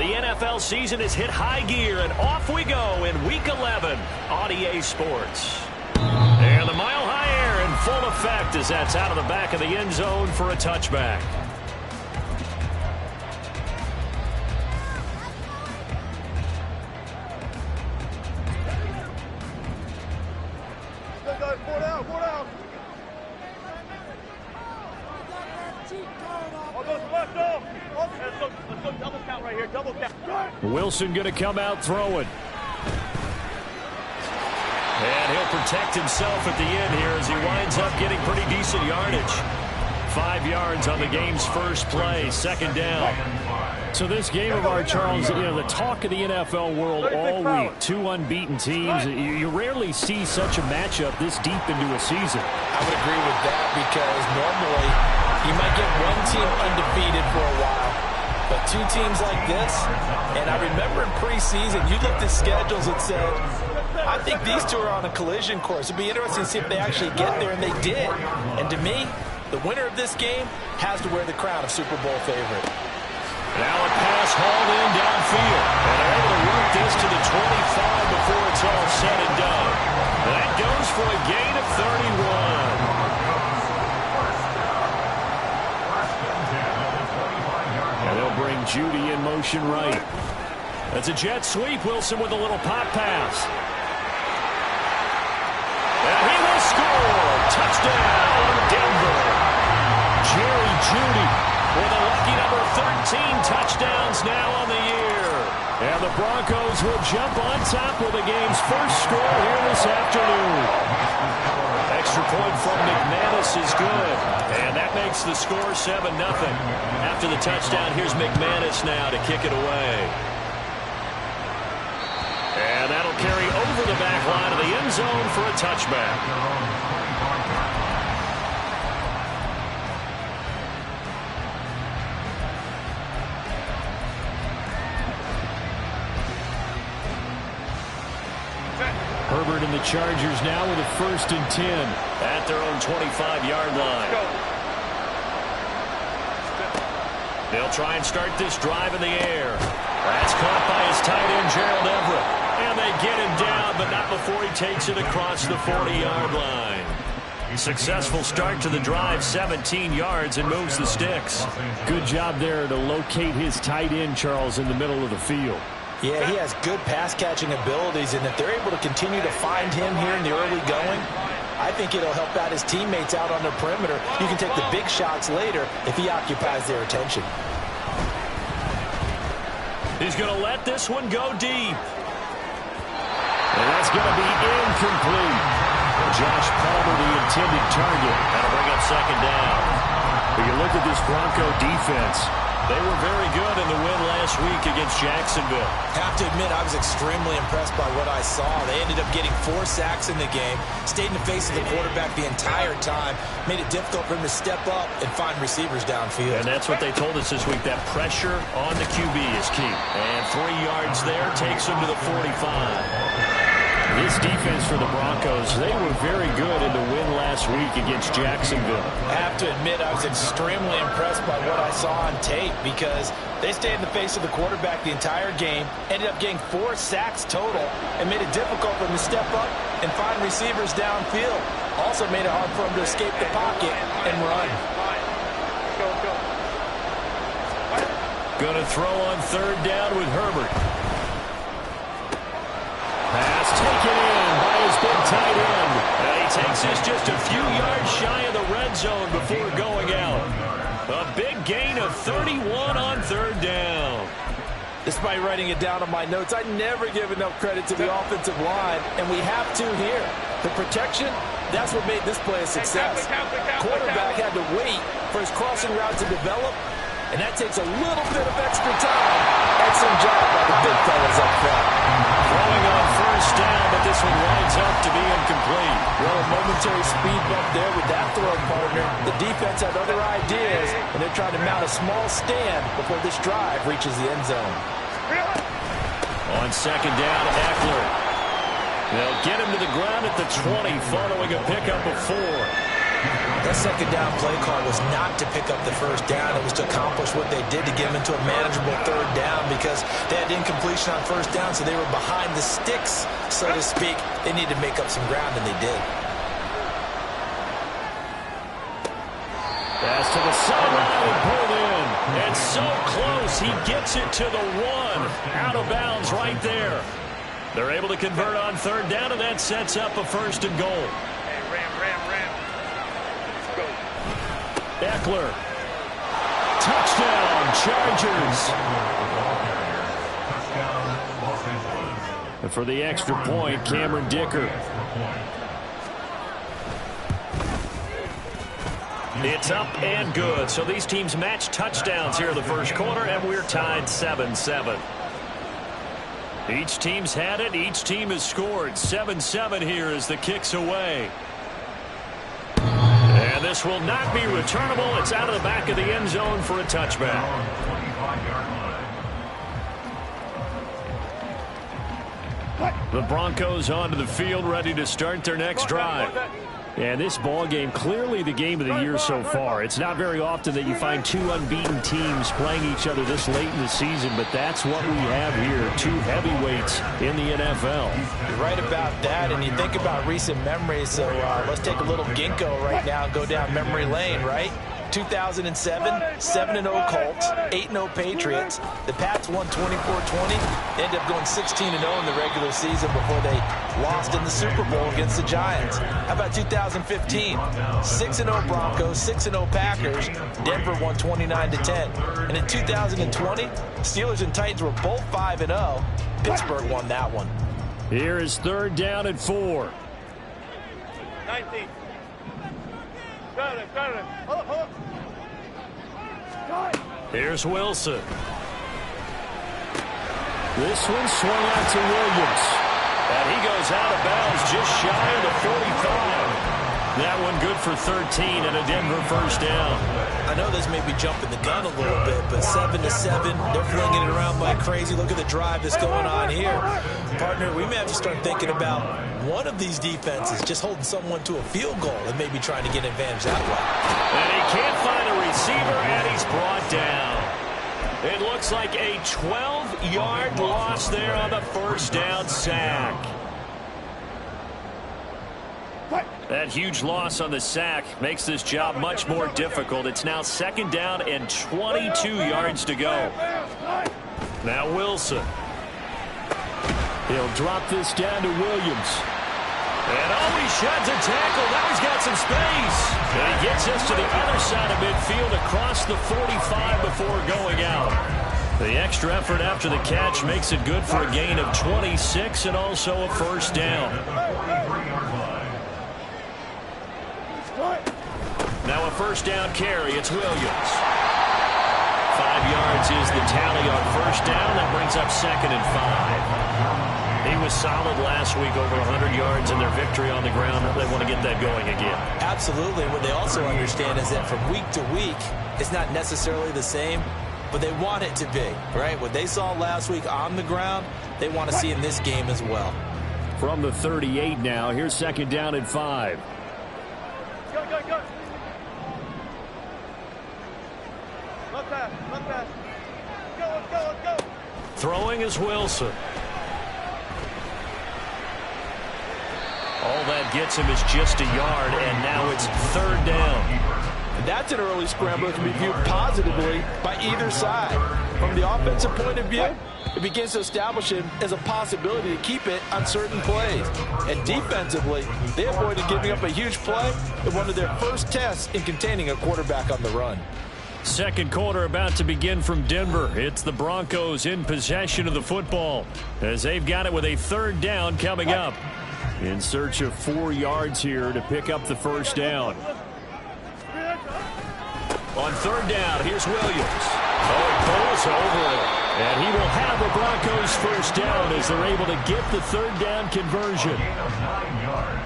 The NFL season has hit high gear, and off we go in Week 11 on EA Sports. And the mile-high air in full effect as that's out of the back of the end zone for a touchback. Wilson going to come out throwing. And he'll protect himself at the end here as he winds up getting pretty decent yardage. 5 yards on the game's first play, second down. So this game of ours, Charles, you know, the talk of the NFL world all week. 2 unbeaten teams. You rarely see such a matchup this deep into a season. I would agree with that because normally you might get one team undefeated for a while. But 2 teams like this, and I remember in preseason, you looked at schedules and said, I think these 2 are on a collision course. It'd be interesting to see if they actually get there, and they did. And to me, the winner of this game has to wear the crown of Super Bowl favorite. Now a pass hauled in downfield. And they're able to work this to the 25 before it's all said and done. That goes for a gain of 31. They'll bring Judy in motion right. That's a jet sweep. Wilson with a little pop pass. And he will score. Touchdown, Denver. Jerry Judy with a lucky number 13 touchdowns now on the year. And the Broncos will jump on top with the game's first score here this afternoon. Extra point from McManus is good. And that makes the score 7-0. After the touchdown, here's McManus now to kick it away. And that'll carry over the back line of the end zone for a touchback. Herbert and the Chargers now with a 1st and 10 at their own 25-yard line. They'll try and start this drive in the air. That's caught by his tight end, Gerald Everett. And they get him down, but not before he takes it across the 40-yard line. Successful start to the drive, 17 yards, and moves the sticks. Good job there to locate his tight end, Charles, in the middle of the field. Yeah, he has good pass-catching abilities, and if they're able to continue to find him here in the early going, I think it'll help out his teammates out on the perimeter. You can take the big shots later if he occupies their attention. He's going to let this one go deep. And that's going to be incomplete. Josh Palmer, the intended target. That'll bring up second down. But you look at this Bronco defense. They were very good in the win last week against Jacksonville. Have to admit, I was extremely impressed by what I saw. They ended up getting 4 sacks in the game, stayed in the face of the quarterback the entire time, made it difficult for him to step up and find receivers downfield. And that's what they told us this week, that pressure on the QB is key. And 3 yards there takes him to the 45. This defense for the Broncos, they were very good in the win last week against Jacksonville. I have to admit, I was extremely impressed by what I saw on tape because they stayed in the face of the quarterback the entire game, ended up getting 4 sacks total, and made it difficult for him to step up and find receivers downfield. Also made it hard for him to escape the pocket and run. Going to throw on 3rd down with Herbert. Pass taken in by his big tight end. And he takes this just a few yards shy of the red zone before going out. A big gain of 31 on 3rd down. Despite writing it down on my notes, I never give enough credit to the offensive line, and we have to here. The protection, that's what made this play a success. Quarterback had to wait for his crossing route to develop, and that takes a little bit of extra time. Excellent job by the big fellas up front. Throwing on 1st down, but this one winds up to be incomplete. Well, a momentary speed bump there with that throw partner. The defense had other ideas, and they're trying to mount a small stand before this drive reaches the end zone. On 2nd down, Eckler. They'll get him to the ground at the 20 following a pickup of 4. That second down play call was not to pick up the first down. It was to accomplish what they did to get them into a manageable third down because they had incompletion on first down, so they were behind the sticks, so to speak. They needed to make up some ground, and they did. Pass to the sideline and pulled in. And so close, he gets it to the 1. Out of bounds right there. They're able to convert on third down, and that sets up a first and goal. Hey, Ram. Let's go. Eckler. Touchdown, Chargers. And for the extra point, Cameron Dicker. It's up and good. So these teams match touchdowns here in the first quarter, and we're tied 7-7. Each team's had it. Each team has scored. 7-7 here as the kick's away. And this will not be returnable. It's out of the back of the end zone for a touchback. The Broncos onto the field, ready to start their next drive. And this ball game, clearly the game of the year so far. It's not very often that you find two unbeaten teams playing each other this late in the season, but that's what we have here, two heavyweights in the NFL. You're right about that, and you think about recent memories, so let's take a little ginkgo right now and go down memory lane, right? 2007, 7-0 Colts, 8-0 Patriots. The Pats won 24-20. They ended up going 16-0 in the regular season before they lost in the Super Bowl against the Giants. How about 2015? 6-0 Broncos, 6-0 Packers. Denver won 29-10. And in 2020, Steelers and Titans were both 5-0. Pittsburgh won that one. Here is third down and 4. 19. Got it. Here's Wilson. This one swung out to Williams. And he goes out of bounds just shy of the 45. That one good for 13 and a Denver first down. I know this may be jumping the gun a little bit, but 7-7, they're flinging it around like crazy. Look at the drive that's going on here. Partner, we may have to start thinking about one of these defenses just holding someone to a field goal and maybe trying to get an advantage that way. And he can't find a receiver, and he's brought down. It looks like a 12-yard loss there on the first down sack. That huge loss on the sack makes this job much more difficult. It's now second down and 22 yards to go. Now Wilson. He'll drop this down to Williams. And he sheds a tackle. Now he's got some space. And he gets us to the other side of midfield across the 45 before going out. The extra effort after the catch makes it good for a gain of 26 and also a first down. Now a first down carry. It's Williams. 5 yards is the tally on first down. That brings up second and 5. He was solid last week, over 100 yards in their victory on the ground. They want to get that going again. Absolutely. What they also understand is that from week to week, it's not necessarily the same, but they want it to be, right? What they saw last week on the ground, they want to see in this game as well. From the 38 now, here's second down and 5. Go. Look pass. Let's go. Throwing is Wilson. All that gets him is just a yard, and now it's third down. That's an early scrambler that can be viewed positively by either side. From the offensive point of view, it begins to establish him as a possibility to keep it on certain plays. And defensively, they avoided giving up a huge play in one of their first tests in containing a quarterback on the run. Second quarter about to begin from Denver. It's the Broncos in possession of the football as they've got it with a third down coming up. In search of 4 yards here to pick up the first down. On third down, here's Williams. He pulls over it. And he will have the Broncos first down as they're able to get the third down conversion.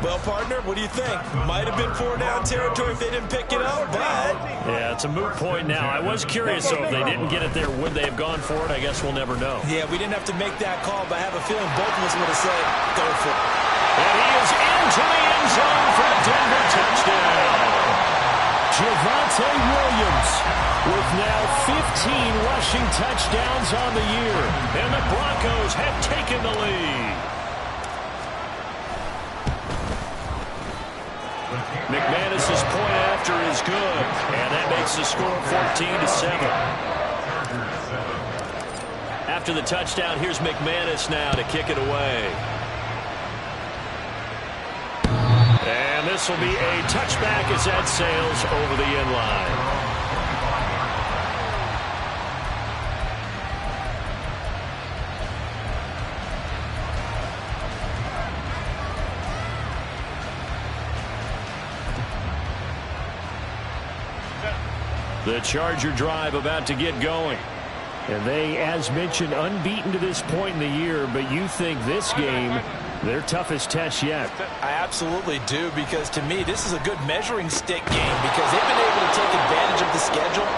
Well, partner, what do you think? Might have been 4-down territory if they didn't pick it up, but... Yeah, it's a moot point now. I was curious, so if they didn't get it there, would they have gone for it? I guess we'll never know. Yeah, we didn't have to make that call, but I have a feeling both of us would have said, go for it. And he is into the end zone for a Denver touchdown. Javonte Williams with now 15 rushing touchdowns on the year. And the Broncos have taken the lead. McManus's point after is good, and that makes the score 14-7. After the touchdown, here's McManus now to kick it away. And this will be a touchback as that sails over the end line. The Charger drive about to get going. And they, as mentioned, unbeaten to this point in the year, but you think this game, their toughest test yet. I absolutely do, because to me, this is a good measuring stick game because they've been able to take advantage of the schedule.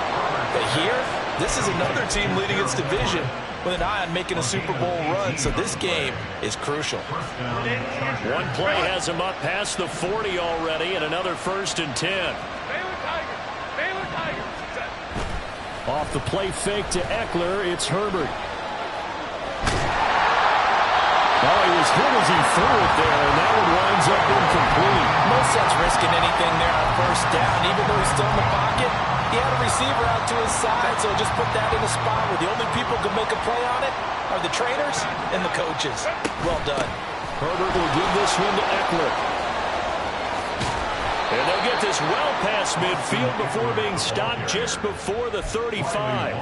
But here, this is another team leading its division with an eye on making a Super Bowl run, so this game is crucial. One play has them up past the 40 already, and another 1st and 10. Off the play fake to Eckler, it's Herbert. Oh, he was hit as he threw it there, and that one winds up incomplete. No sense risking anything there on 1st down, even though he's still in the pocket. He had a receiver out to his side, so just put that in a spot where the only people who can make a play on it are the trainers and the coaches. Well done. Herbert will give this one to Eckler. And they'll get this well past midfield before being stopped just before the 35.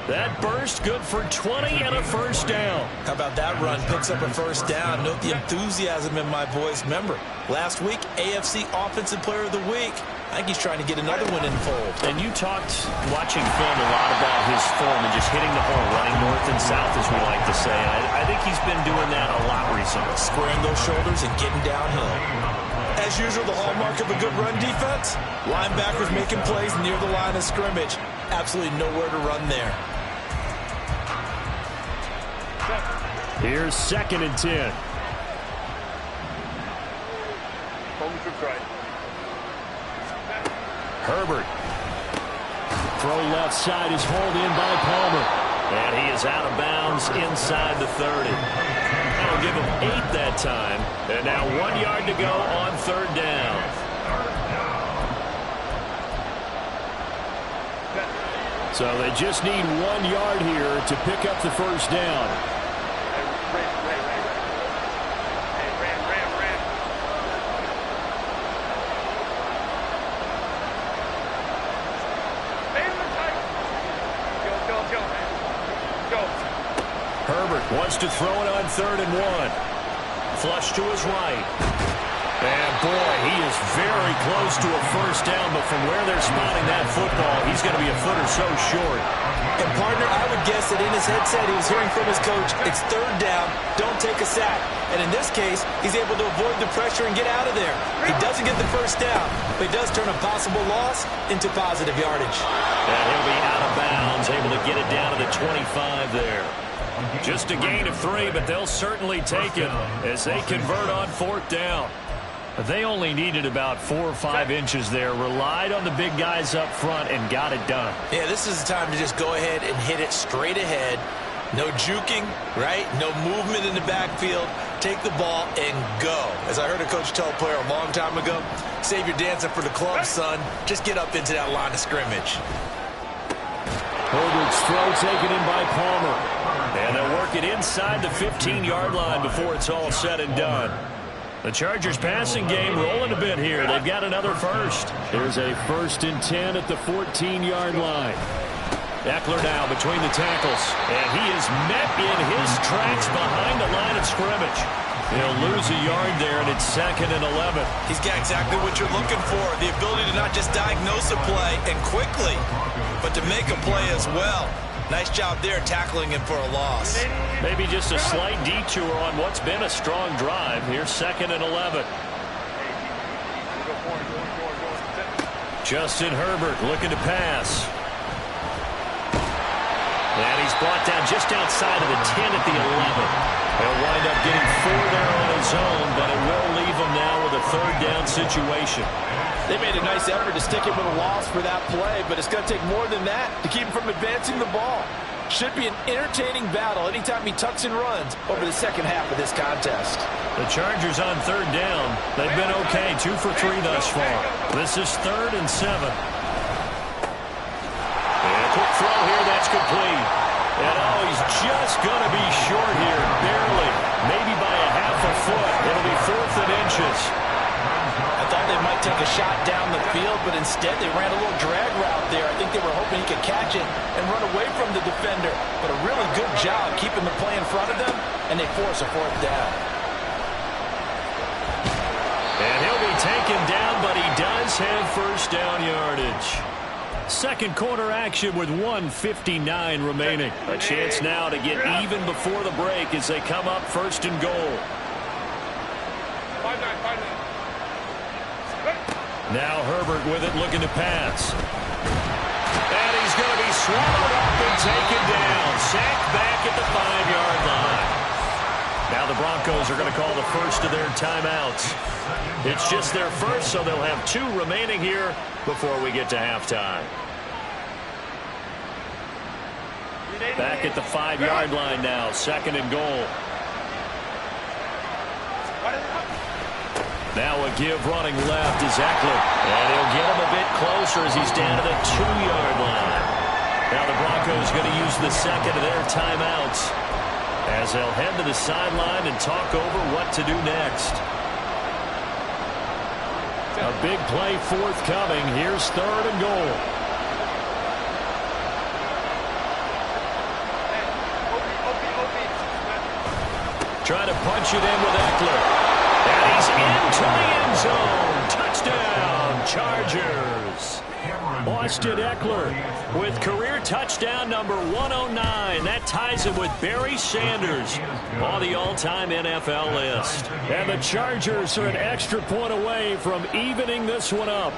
That burst good for 20 and a 1st down. How about that run? Picks up a 1st down. Note the enthusiasm in my voice. Remember, last week, AFC Offensive Player of the Week. I think he's trying to get another one in fold. And you talked, watching film, a lot about his form and just hitting the hole, running north and south, as we like to say. I think he's been doing that a lot recently. Squaring those shoulders and getting downhill. As usual, the hallmark of a good run defense, linebackers making plays near the line of scrimmage. Absolutely nowhere to run there. Here's 2nd and 10. Herbert. Throw left side is hauled in by Palmer. And he is out of bounds inside the 30. That'll give him 8 that time. And now 1 yard to go on 3rd down. So they just need 1 yard here to pick up the 1st down. Herbert wants to throw it on 3rd and 1. Flush to his right. And boy, he is very close to a 1st down, but from where they're spotting that football, he's going to be a foot or so short. And partner, I would guess that in his headset he was hearing from his coach, it's 3rd down, don't take a sack. And in this case, he's able to avoid the pressure and get out of there. He doesn't get the 1st down, but he does turn a possible loss into positive yardage. And he'll be out of bounds, able to get it down to the 25 there. Just a gain of 3, but they'll certainly take it as they convert on 4th down. They only needed about 4 or 5 inches there, relied on the big guys up front, and got it done. Yeah, this is the time to just go ahead and hit it straight ahead. No juking, right? No movement in the backfield. Take the ball and go. As I heard a coach tell a player a long time ago, save your dancing for the club, son. Just get up into that line of scrimmage. Herbert's throw taken in by Palmer. And they'll work it inside the 15-yard line before it's all said and done. The Chargers passing game rolling a bit here. They've got another 1st. There's a 1st and 10 at the 14-yard line. Eckler now between the tackles. And he is met in his tracks behind the line of scrimmage. He'll lose a yard there, and it's 2nd and 11. He's got exactly what you're looking for, the ability to not just diagnose a play and quickly, but to make a play as well. Nice job there tackling him for a loss. Maybe just a slight detour on what's been a strong drive. Here's 2nd and 11. Justin Herbert looking to pass. And he's brought down just outside of the 10 at the 11. He'll wind up getting 4 there on his own, but it will leave him now with a third down situation. They made a nice effort to stick him with a loss for that play, but it's going to take more than that to keep him from advancing the ball. Should be an entertaining battle anytime he tucks and runs over the second half of this contest. The Chargers on third down. They've been okay, 2 for 3 thus far. This is 3rd and 7. And a quick throw here, that's complete. And oh, he's just going to be short here, barely. Maybe by a half a foot. It'll be 4th and inches. I thought they might take a shot down the field, but instead they ran a little drag route there. I think they were hoping he could catch it and run away from the defender. But a really good job keeping the play in front of them, and they force a 4th down. And he'll be taken down, but he does have first down yardage. Second quarter action with 1:59 remaining. A chance now to get even before the break as they come up 1st and goal. Now Herbert with it, looking to pass. And he's going to be swallowed up and taken down. Sacked back at the 5-yard line. Now the Broncos are going to call the first of their timeouts. It's just their first, so they'll have 2 remaining here before we get to halftime. Back at the 5-yard line now, 2nd and goal. Now a give running left is Eckler. And he'll get him a bit closer as he's down to the 2-yard line. Now the Broncos going to use the second of their timeouts as they'll head to the sideline and talk over what to do next. A big play forthcoming. Here's 3rd and goal. Trying to punch it in with Eckler. And he's into the end zone. Touchdown, Chargers. Austin Eckler with career touchdown number 109. That ties him with Barry Sanders on the all-time NFL list. And the Chargers are an extra point away from evening this one up.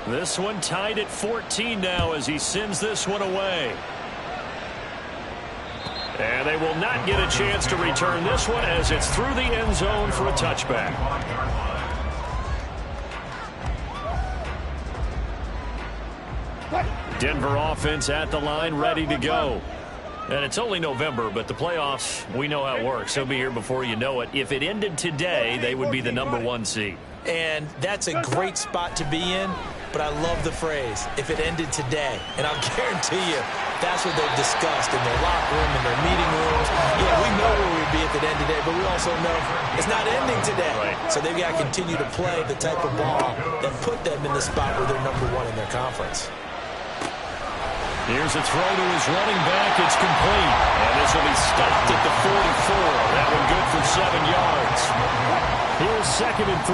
This one tied at 14 now as he sends this one away. And they will not get a chance to return this one as it's through the end zone for a touchback. Denver offense at the line, ready to go. And it's only November, but the playoffs, we know how it works. They'll be here before you know it. If it ended today, they would be the number 1 seed. And that's a great spot to be in, but I love the phrase, if it ended today. And I'll guarantee you, that's what they've discussed in their locker room, in their meeting rooms. Yeah, we know where we'd be if it ended today, but we also know it's not ending today. Right. So they've got to continue to play the type of ball that put them in the spot where they're number 1 in their conference. Here's a throw to his running back. It's complete. And this will be stopped at the 44. That one good for 7 yards. Here's 2nd and 3.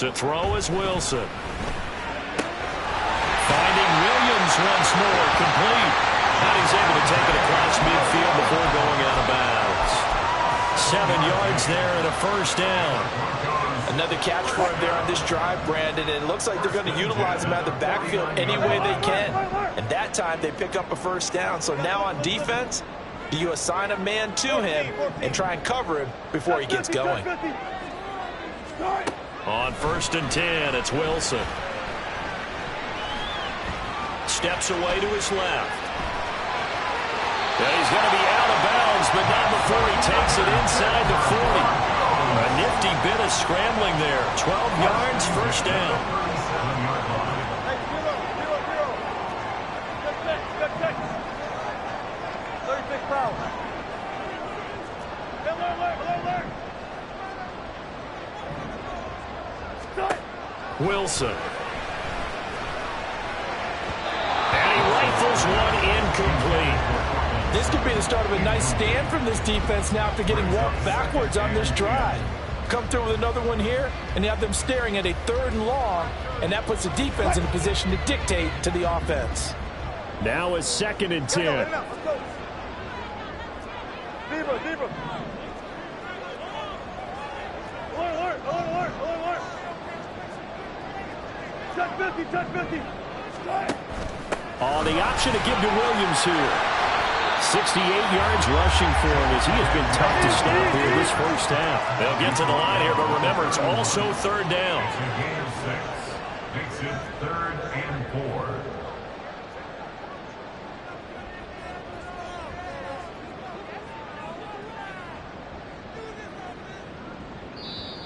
To throw is Wilson. Finding Williams once more, complete. And he's able to take it across midfield before going out of bounds. 7 yards there and a first down. Another catch for him there on this drive, Brandon. And it looks like they're going to utilize him out of the backfield any way they can. And that time they pick up a first down. So now on defense, do you assign a man to him and try and cover him before he gets going? On 1st and 10, it's Wilson. Steps away to his left. And he's going to be out of bounds, but not before he takes it inside the 40. A nifty bit of scrambling there. 12 yards, first down. Wilson. And he rifles one incomplete. This could be the start of a nice stand from this defense now after getting walked backwards on this drive. Come through with another one here, and you have them staring at a 3rd and long, and that puts the defense in a position to dictate to the offense. Now it's 2nd and 10. Touch 50. Oh, the option to give to Williams here. 68 yards rushing for him as he has been tough to stop here this first half. They'll get to the line here, but remember, it's also third down. Makes it 3rd and 4.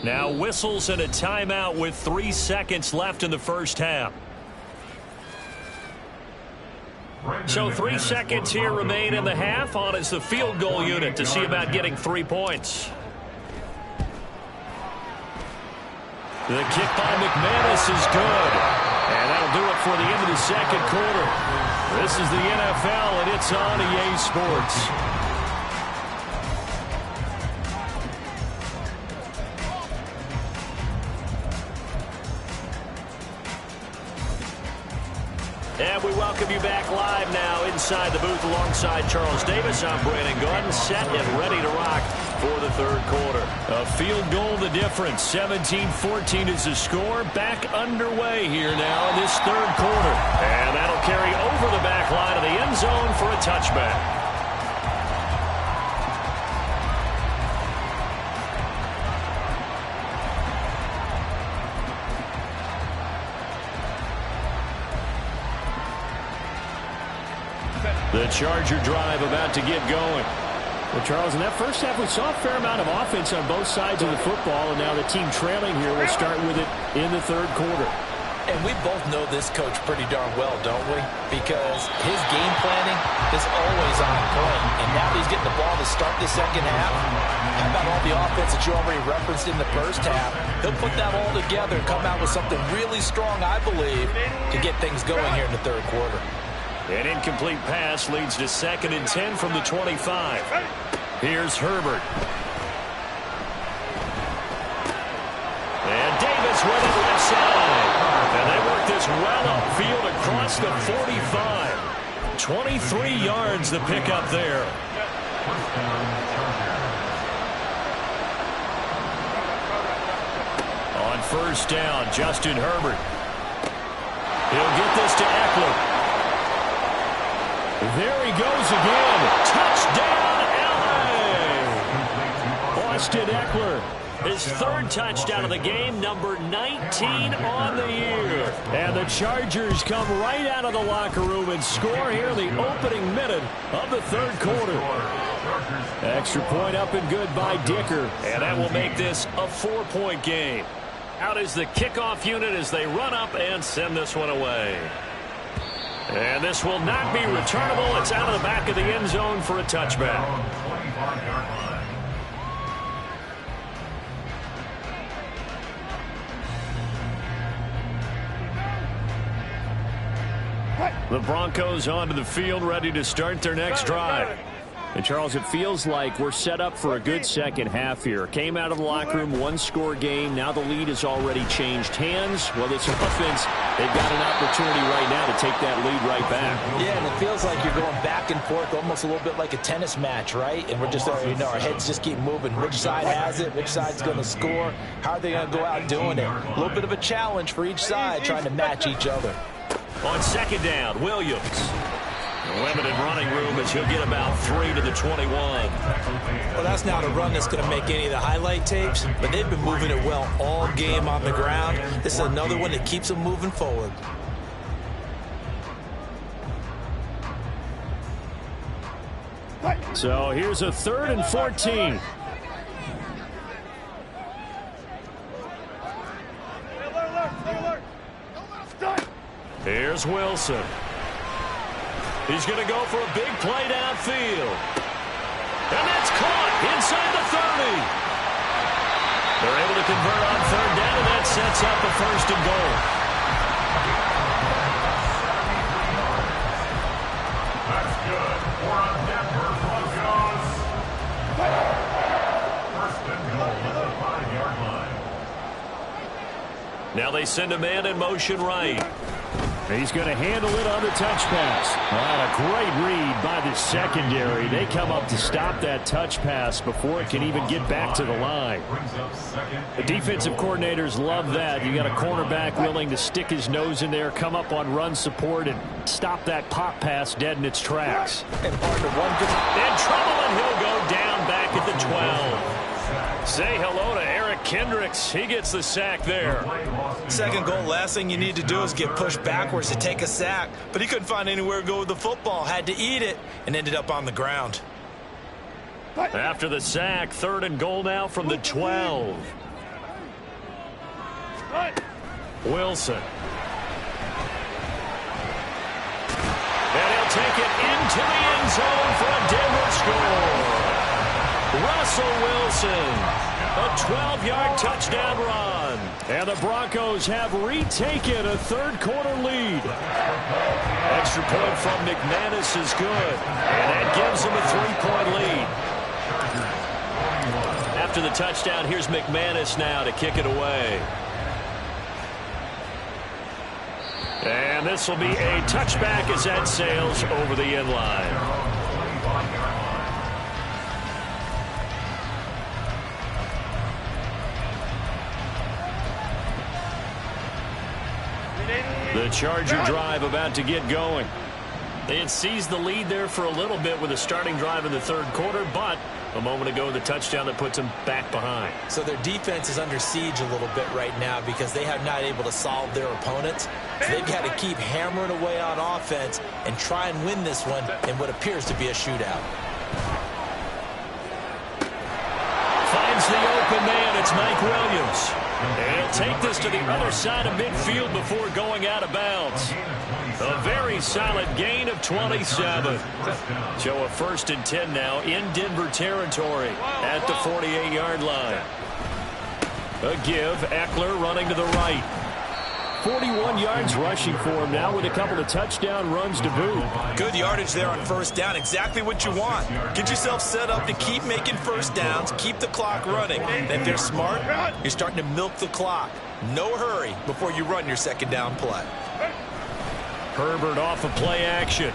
Now whistles and a timeout with 3 seconds left in the first half. So 3 seconds here remain in the half. On is the field goal unit to see about getting 3 points. The kick by McManus is good. And that'll do it for the end of the second quarter. This is the NFL, and it's on EA Sports. And we welcome you back live now inside the booth alongside Charles Davis. I'm Brandon Gordon, set and ready to rock for the third quarter. A field goal the difference. 17-14 is the score. Back underway here now in this third quarter. And that'll carry over the back line of the end zone for a touchback. The Charger drive about to get going. Well, Charles, in that first half, we saw a fair amount of offense on both sides of the football, and now the team trailing here will start with it in the third quarter. And we both know this coach pretty darn well, don't we? Because his game planning is always on point. And now that he's getting the ball to start the second half, how about all the offense that you already referenced in the first half? He'll put that all together and come out with something really strong, I believe, to get things going here in the third quarter. An incomplete pass leads to 2nd and 10 from the 25. Here's Herbert. And Davis with it left side. And they work this well upfield across the 45. 23 yards the pickup there. On first down, Justin Herbert. He'll get this to Eckler. There he goes again. Touchdown, L.A. Austin Eckler, his 3rd touchdown of the game, number 19 on the year. And the Chargers come right out of the locker room and score here in the opening minute of the third quarter. Extra point up and good by Dicker. And that will make this a 4-point game. Out is the kickoff unit as they run up and send this one away. And this will not be returnable. It's out of the back of the end zone for a touchback. The Broncos onto the field, ready to start their next drive. And, Charles, it feels like we're set up for a good second half here. Came out of the locker room, 1-score game. Now the lead has already changed hands. Well, this offense, they've got an opportunity right now to take that lead right back. Yeah, and it feels like you're going back and forth, almost a little bit like a tennis match, right? And we're just, our heads just keep moving. Which side has it? Which side's going to score? How are they going to go out doing it? A little bit of a challenge for each side, trying to match each other. On second down, Williams. Limited running room as he'll get about 3 to the 21. Well, that's not a run that's going to make any of the highlight tapes, but they've been moving it well all game on the ground. This is another one that keeps them moving forward. So here's a 3rd and 14. Here's Wilson. He's going to go for a big play downfield. And that's caught inside the 30. They're able to convert on 3rd down, and that sets up the 1st and goal. That's good for a Denver Broncos. 1st and goal at the 5-yard line. Now they send a man in motion right. He's going to handle it on the touch pass. A great read by the secondary. They come up to stop that touch pass before it can even get back to the line. The defensive coordinators love that. You got a cornerback willing to stick his nose in there, come up on run support, and stop that pop pass dead in its tracks. And part of one good. In trouble, and he'll go down back at the 12. Say hello to Eric Kendricks. He gets the sack there. Second goal, last thing you need to do is get pushed backwards to take a sack. But he couldn't find anywhere to go with the football. Had to eat it and ended up on the ground. After the sack, 3rd and goal now from the 12. Wilson. And he'll take it into the end zone for a Denver score. Russell Wilson, a 12-yard touchdown run. And the Broncos have retaken a third-quarter lead. Extra point from McManus is good, and that gives them a 3-point lead. After the touchdown, here's McManus now to kick it away. And this will be a touchback as that sails over the end line. The Charger drive about to get going. They had seized the lead there for a little bit with a starting drive in the 3rd quarter, but a moment ago the touchdown that puts them back behind. So their defense is under siege a little bit right now because they have not able to solve their opponents. So they've got to keep hammering away on offense and try and win this one in what appears to be a shootout. Finds the open man. It's Mike Williams. And he'll take this to the other side of midfield before going out of bounds. A very solid gain of 27. So a 1st and 10 now in Denver territory at the 48-yard line. A give. Eckler running to the right. 41 yards rushing for him now with a couple of touchdown runs to boot. Good yardage there on 1st down. Exactly what you want. Get yourself set up to keep making 1st downs, keep the clock running. And if they're smart, you're starting to milk the clock. No hurry before you run your 2nd down play. Herbert off of play action.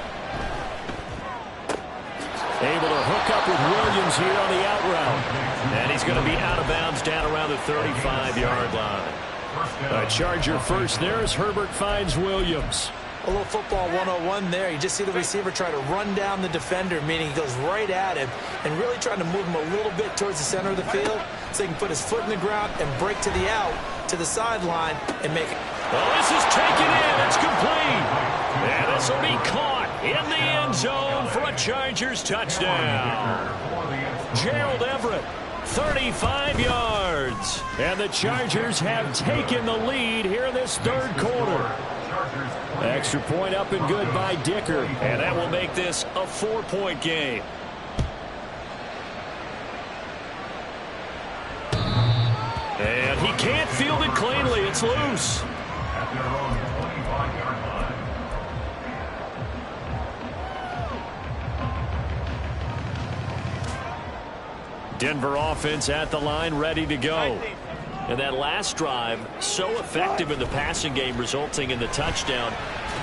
Able to hook up with Williams here on the out route. And he's going to be out of bounds down around the 35-yard line. A Charger first there as Herbert finds Williams. A little football 101 there. You just see the receiver try to run down the defender, meaning he goes right at him and really trying to move him a little bit towards the center of the field so he can put his foot in the ground and break to the out, to the sideline, and make it. Well, this is taken in. It's complete. And this will be caught in the end zone for a Chargers touchdown. Gerald Everett, 35 yards. And the Chargers have taken the lead here in this 3rd quarter. Extra point up and good by Dicker. And that will make this a 4-point game. And he can't field it cleanly. It's loose. Denver offense at the line, ready to go. And that last drive, so effective in the passing game, resulting in the touchdown.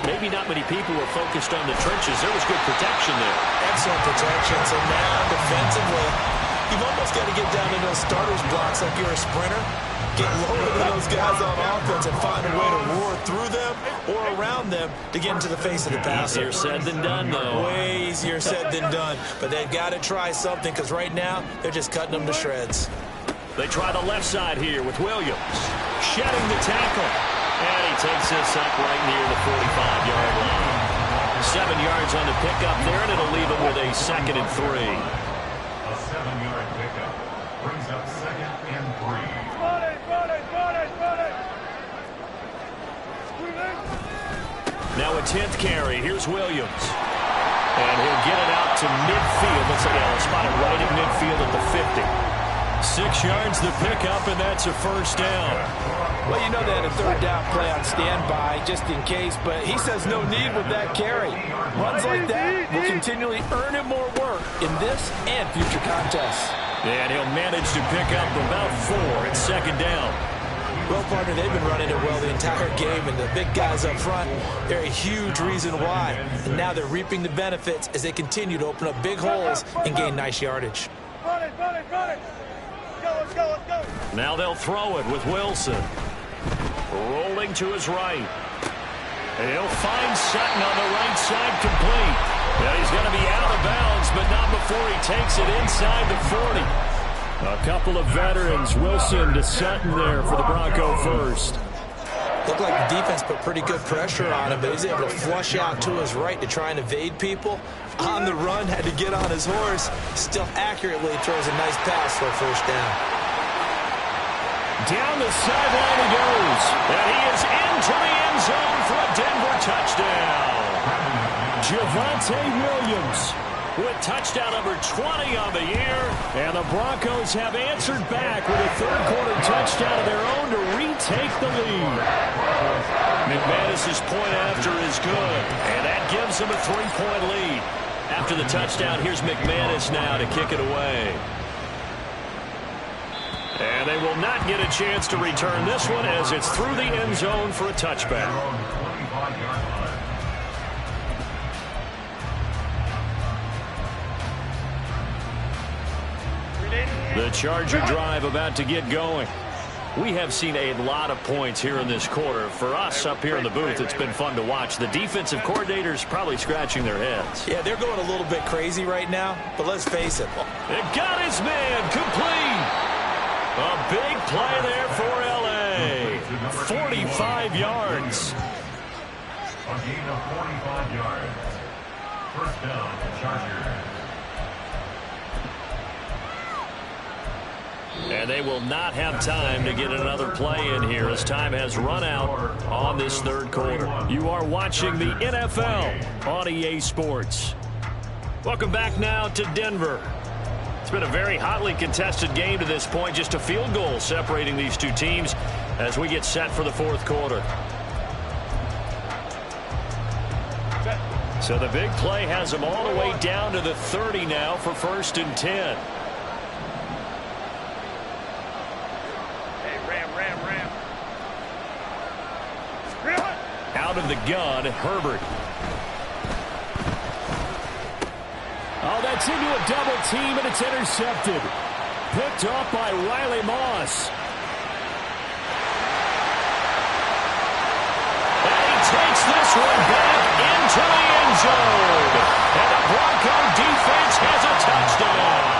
Maybe not many people were focused on the trenches. There was good protection there. Excellent protection. So now, defensively, you've almost got to get down to those starters blocks like you're a sprinter. Get lower than those guys on offense and find a way to roar through them or around them to get into the face of the passer. Easier said than done, though. Way easier said than done. But they've got to try something because right now they're just cutting them to shreds. They try the left side here with Williams. Shedding the tackle. And he takes this up right near the 45-yard line. 7 yards on the pickup there, and it'll leave him with a 2nd and 3. A 7-yard pickup brings up 2nd and 3. Now a 10th carry. Here's Williams. And he'll get it out to midfield. Looks like he'll spot it right at midfield at the 50. 6 yards the pickup, and that's a 1st down. Well, you know they had a 3rd down play on standby just in case, but he says no need with that carry. Runs like that will continually earn him more work in this and future contests. And he'll manage to pick up about 4 at 2nd down. Well, partner, they've been running it well the entire game, and the big guys up front, they're a huge reason why. And now they're reaping the benefits as they continue to open up big holes and gain nice yardage. Run it, run it, run it. Let's go, let's go, let's go. Now they'll throw it with Wilson. Rolling to his right. He'll find Sutton on the right side, complete. Yeah, he's going to be out of bounds, but not before he takes it inside the 40. A couple of veterans, Wilson to Sutton there for the Bronco first. Looked like the defense put pretty good pressure on him, but he's able to flush out to his right to try and evade people. On the run, had to get on his horse. Still accurately throws a nice pass for a first down. Down the sideline he goes. And he is into the end zone for a Denver touchdown. Javonte Williams with touchdown number 20 on the year. And the Broncos have answered back with a third-quarter touchdown of their own to retake the lead. McManus's point after is good, and that gives them a 3-point lead. After the touchdown, here's McManus now to kick it away. And they will not get a chance to return this one as it's through the end zone for a touchback. The Charger drive about to get going. We have seen a lot of points here in this quarter. For us up here in the booth, it's been fun to watch. The defensive coordinators probably scratching their heads. Yeah, they're going a little bit crazy right now, but let's face it. It got his man complete. A big play there for L.A. 45 yards. A gain of 45 yards. First down, Chargers. And they will not have time to get another play in here as time has run out on this third quarter. You are watching the NFL on EA Sports. Welcome back now to Denver. It's been a very hotly contested game to this point. Just a field goal separating these two teams as we get set for the fourth quarter. So the big play has them all the way down to the 30 now for 1st and 10. Out of the gun, Herbert. Oh, that's into a double team, and it's intercepted. Picked off by Riley Moss. And he takes this one back into the end zone. And the Bronco defense has a touchdown.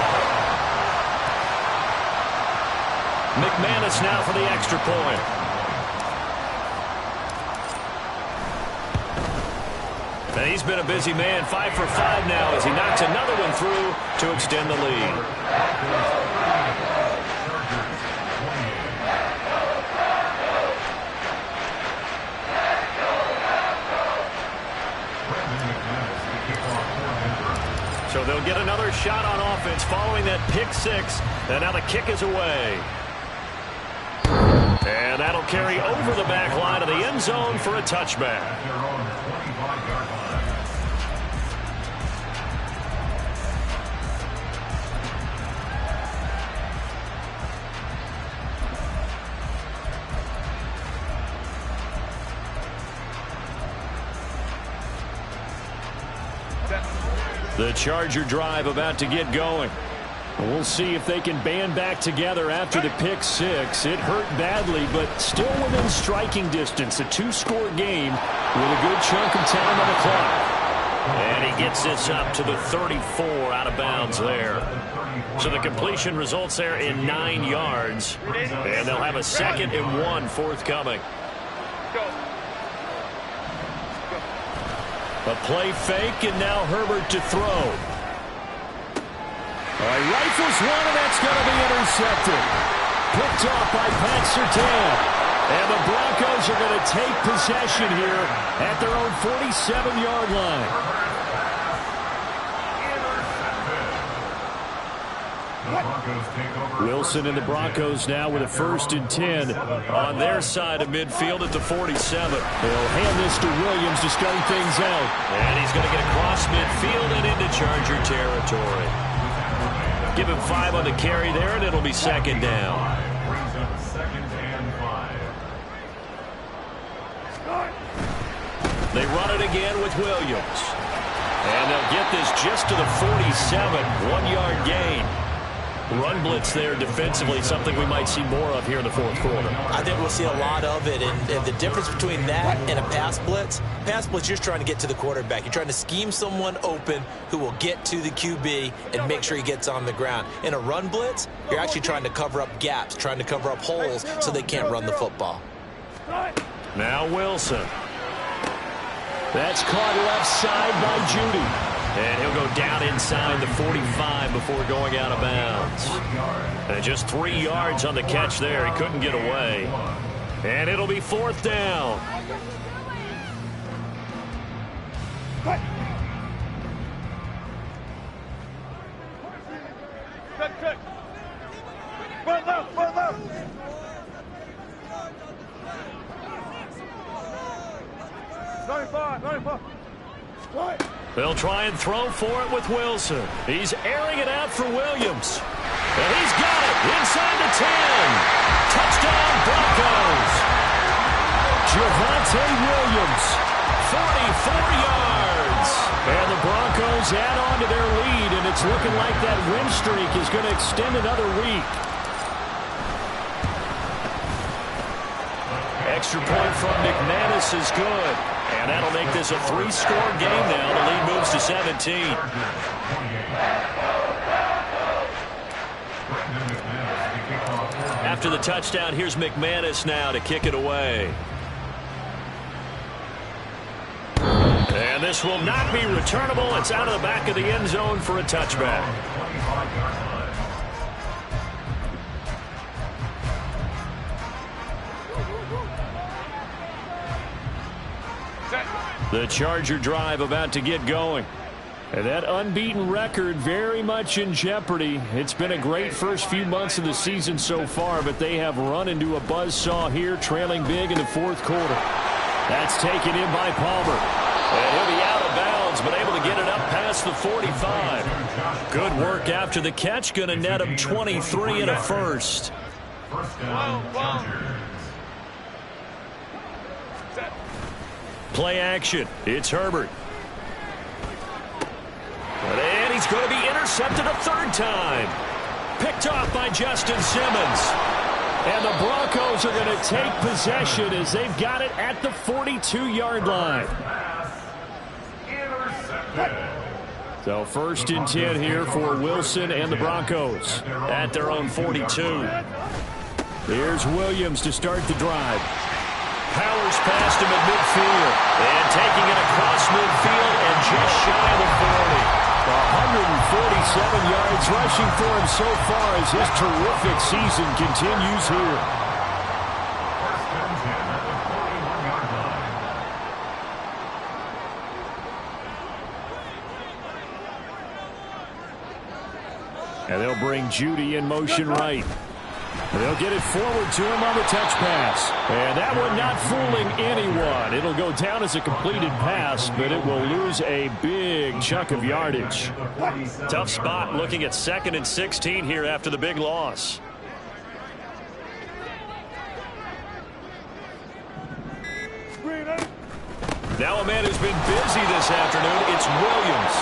McManus now for the extra point. And he's been a busy man, 5 for 5 now as he knocks another one through to extend the lead. So they'll get another shot on offense following that pick six. And now the kick is away. And that'll carry over the back line of the end zone for a touchback. The Charger drive about to get going. We'll see if they can band back together after the pick six. It hurt badly, but still within striking distance. A 2-score game with a good chunk of time on the clock. And he gets this up to the 34 out of bounds there. So the completion results there in 9 yards. And they'll have a 2nd and 1 forthcoming. A play fake, and now Herbert to throw. Rifles one, and that's going to be intercepted. Picked off by Pat Surtain. And the Broncos are going to take possession here at their own 47-yard line. Wilson and the Broncos now with a 1st and 10 on their side of midfield at the 47. They'll hand this to Williams to start things out. And he's going to get across midfield and into Charger territory. Give him 5 on the carry there, and it'll be 2nd down. Brings up 2nd and 5. They run it again with Williams. And they'll get this just to the 47, 1-yard gain. Run blitz there defensively, something we might see more of here in the fourth quarter. I think we'll see a lot of it, and the difference between that and a pass blitz, you're trying to get to the quarterback. You're trying to scheme someone open who will get to the QB and make sure he gets on the ground. In a run blitz, you're actually trying to cover up gaps, trying to cover up holes so they can't run the football. Now Wilson. That's caught left side by Judy. And he'll go down inside the 45 before going out of bounds. And just 3 yards on the catch there. He couldn't get away. And it'll be fourth down. Cut. Run left. Right. They'll try and throw for it with Wilson. He's airing it out for Williams. And he's got it inside the 10. Touchdown Broncos. Javonte Williams, 44 yards. And the Broncos add on to their lead, and it's looking like that win streak is going to extend another week. Extra point from McManus is good. And that'll make this a 3-score game now. The lead moves to 17. After the touchdown, here's McManus now to kick it away. And this will not be returnable. It's out of the back of the end zone for a touchback. The Charger drive about to get going. And that unbeaten record very much in jeopardy. It's been a great first few months of the season so far, but they have run into a buzzsaw here, trailing big in the fourth quarter. That's taken in by Palmer. And he'll be out of bounds, but able to get it up past the 45. Good work after the catch. Going to net him 23 and a first. First down, Chargers. Play action. It's Herbert. And he's going to be intercepted a third time. Picked off by Justin Simmons. And the Broncos are going to take possession as they've got it at the 42-yard line. So first and 10 here for Wilson and the Broncos at their own 42. Here's Williams to start the drive. Powers past him at midfield. And taking it across midfield and just shy of the 40. 147 yards rushing for him so far as his terrific season continues here. And they'll bring Judy in motion right. They'll get it forward to him on the touch pass. And that one not fooling anyone. It'll go down as a completed pass, but it will lose a big chunk of yardage. Tough spot looking at 2nd and 16 here after the big loss. Now a man who's been busy this afternoon, it's Williams.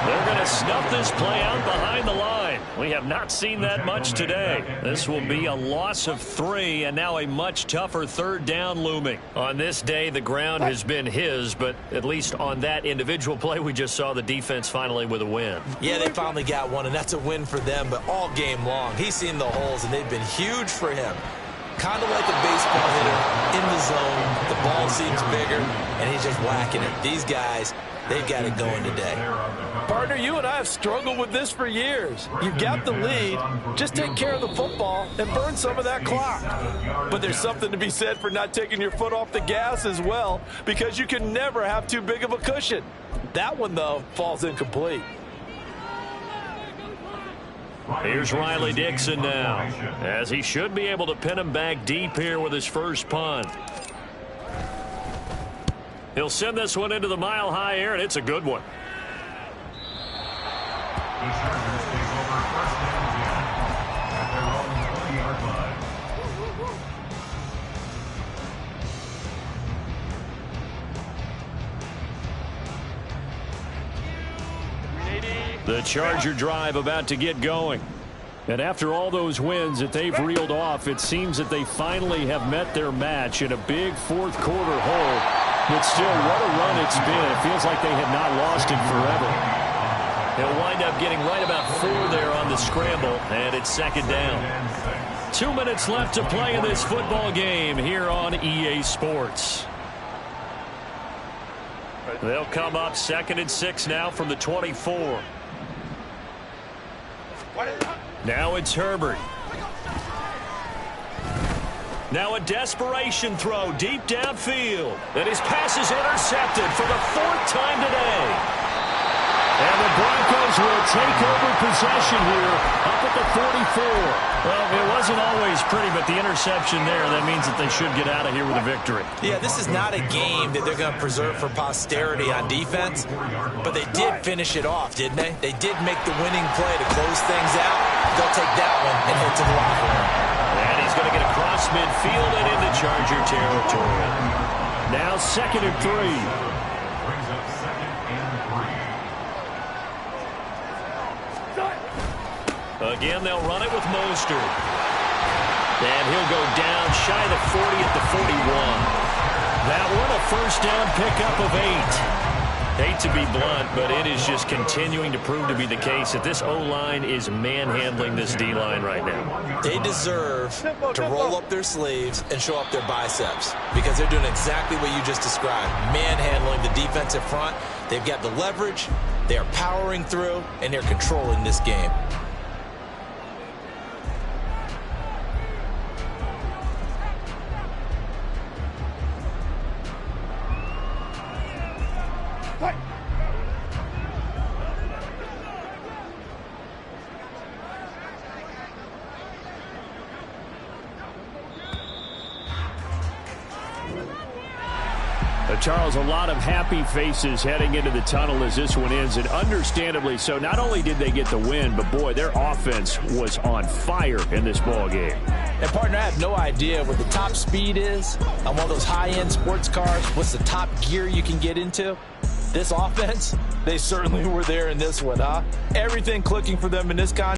They're going to snuff this play out behind the line. We have not seen that much today. This will be a loss of 3, and now a much tougher third down looming. On this day, the ground has been his, but at least on that individual play, we just saw the defense finally with a win. Yeah, they finally got one, and that's a win for them, but all game long, he's seen the holes, and they've been huge for him. Kind of like a baseball hitter in the zone. The ball seems bigger, and he's just whacking it. These guys, they've got it going today. Partner, you and I have struggled with this for years. You've got the lead. Just take care of the football and burn some of that clock. But there's something to be said for not taking your foot off the gas as well, because you can never have too big of a cushion. That one, though, falls incomplete. Here's Riley Dixon now, as he should be able to pin him back deep here with his first punt. He'll send this one into the mile-high air, and it's a good one. The Chargers take over first and 10 at their own 20-yard line. The Charger drive about to get going. And after all those wins that they've reeled off, it seems that they finally have met their match in a big fourth quarter hole. But still, what a run it's been. It feels like they have not lost it forever. They'll wind up getting right about 4 there on the scramble, and it's second down. 2 minutes left to play in this football game here on EA Sports. They'll come up 2nd and 6 now from the 24. Now it's Herbert. Now a desperation throw deep downfield. And his pass is intercepted for the 4th time today. And the Broncos will take over possession here up at the 44. Well, it wasn't always pretty, but the interception there, that means that they should get out of here with a victory. Yeah, this is not a game that they're going to preserve for posterity on defense, but they did finish it off, didn't they? They did make the winning play to close things out. They'll take that one and head to the locker room. And he's going to get across midfield and into Charger territory. Now 2nd and 3. Again, they'll run it with Mostert. And he'll go down shy of the 40 at the 41. That one a first down pickup of 8. Hate to be blunt, but it is just continuing to prove to be the case that this O-line is manhandling this D-line right now. They deserve to roll up their sleeves and show up their biceps because they're doing exactly what you just described, manhandling the defensive front. They've got the leverage, they're powering through, and they're controlling this game. Charles, a lot of happy faces heading into the tunnel as this one ends, and understandably so. Not only did they get the win, but boy, their offense was on fire in this ball game. And partner, I have no idea what the top speed is on one of those high-end sports cars. What's the top gear you can get into? This offense, they certainly were there in this one, huh? Everything clicking for them in this contest.